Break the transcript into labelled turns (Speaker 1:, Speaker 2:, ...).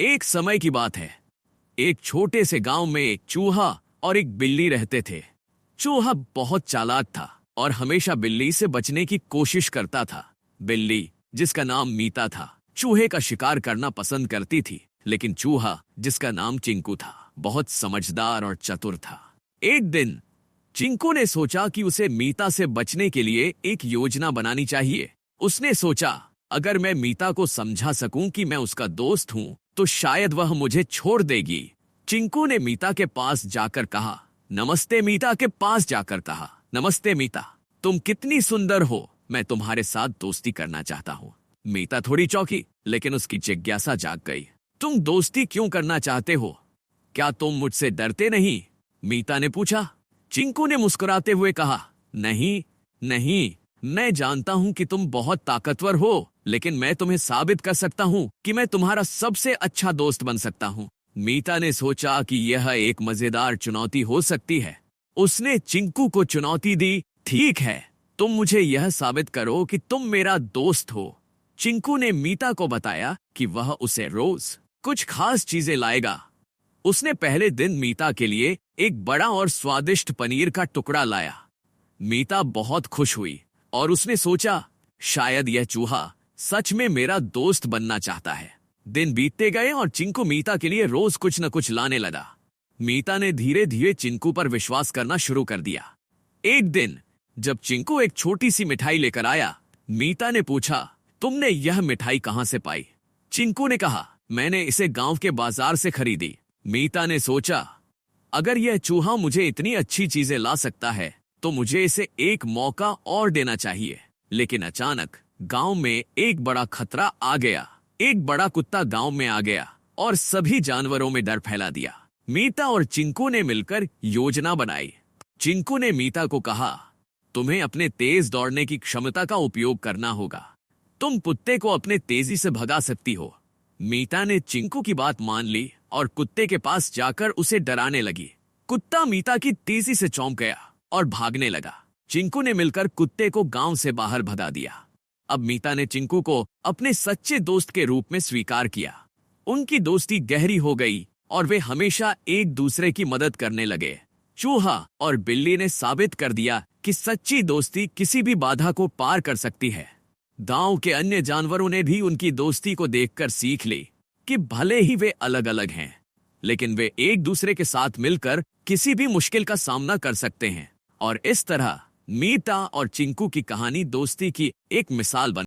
Speaker 1: एक समय की बात है। एक छोटे से गांव में एक चूहा और एक बिल्ली रहते थे। चूहा बहुत चालाक था और हमेशा बिल्ली से बचने की कोशिश करता था। बिल्ली, जिसका नाम मीता था, चूहे का शिकार करना पसंद करती थी, लेकिन चूहा, जिसका नाम चिंकू था, बहुत समझदार और चतुर था। एक दिन चिंकू ने सोचा कि उसे मीता से बचने के लिए एक योजना बनानी चाहिए। उसने सोचा, अगर मैं मीता को समझा सकूं कि मैं उसका दोस्त हूं, तो शायद वह मुझे छोड़ देगी। चिंकू ने मीता के पास जाकर कहा, नमस्ते मीता के पास जाकर कहा, नमस्ते मीता, तुम कितनी सुंदर हो, मैं तुम्हारे साथ दोस्ती करना चाहता हूँ। मीता थोड़ी चौंकी, लेकिन उसकी जिज्ञासा जाग गई। तुम दोस्ती क्यों करना चाहते हो? क्या तुम मुझसे डरते नहीं? मीता ने पूछा। चिंकू ने मुस्कुराते हुए कहा, नहीं नहीं, मैं जानता हूं कि तुम बहुत ताकतवर हो, लेकिन मैं तुम्हें साबित कर सकता हूं कि मैं तुम्हारा सबसे अच्छा दोस्त बन सकता हूं। मीता ने सोचा कि यह एक मजेदार चुनौती हो सकती है। उसने चिंकू को चुनौती दी, ठीक है, तुम मुझे यह साबित करो कि तुम मेरा दोस्त हो। चिंकू ने मीता को बताया कि वह उसे रोज कुछ खास चीजें लाएगा। उसने पहले दिन मीता के लिए एक बड़ा और स्वादिष्ट पनीर का टुकड़ा लाया। मीता बहुत खुश हुई और उसने सोचा, शायद यह चूहा सच में मेरा दोस्त बनना चाहता है। दिन बीतते गए और चिंकू मीता के लिए रोज कुछ न कुछ लाने लगा। मीता ने धीरे धीरे चिंकू पर विश्वास करना शुरू कर दिया। एक दिन जब चिंकू एक छोटी सी मिठाई लेकर आया, मीता ने पूछा, तुमने यह मिठाई कहां से पाई? चिंकू ने कहा, मैंने इसे गांव के बाजार से खरीदी। मीता ने सोचा, अगर यह चूहा मुझे इतनी अच्छी चीजें ला सकता है, तो मुझे इसे एक मौका और देना चाहिए। लेकिन अचानक गांव में एक बड़ा खतरा आ गया। एक बड़ा कुत्ता गांव में आ गया और सभी जानवरों में डर फैला दिया। मीता और चिंकू ने मिलकर योजना बनाई। चिंकू ने मीता को कहा, तुम्हें अपने तेज दौड़ने की क्षमता का उपयोग करना होगा। तुम कुत्ते को अपने तेजी से भगा सकती हो। मीता ने चिंकू की बात मान ली और कुत्ते के पास जाकर उसे डराने लगी। कुत्ता मीता की तेजी से चौंक गया और भागने लगा। चिंकू ने मिलकर कुत्ते को गांव से बाहर भगा दिया। अब मीता ने चिंकू को अपने सच्चे दोस्त के रूप में स्वीकार किया। उनकी दोस्ती गहरी हो गई और वे हमेशा एक दूसरे की मदद करने लगे। चूहा और बिल्ली ने साबित कर दिया कि सच्ची दोस्ती किसी भी बाधा को पार कर सकती है। गांव के अन्य जानवरों ने भी उनकी दोस्ती को देखकर सीख ली कि भले ही वे अलग अलग हैं, लेकिन वे एक दूसरे के साथ मिलकर किसी भी मुश्किल का सामना कर सकते हैं। और इस तरह मीता और चिंकू की कहानी दोस्ती की एक मिसाल बन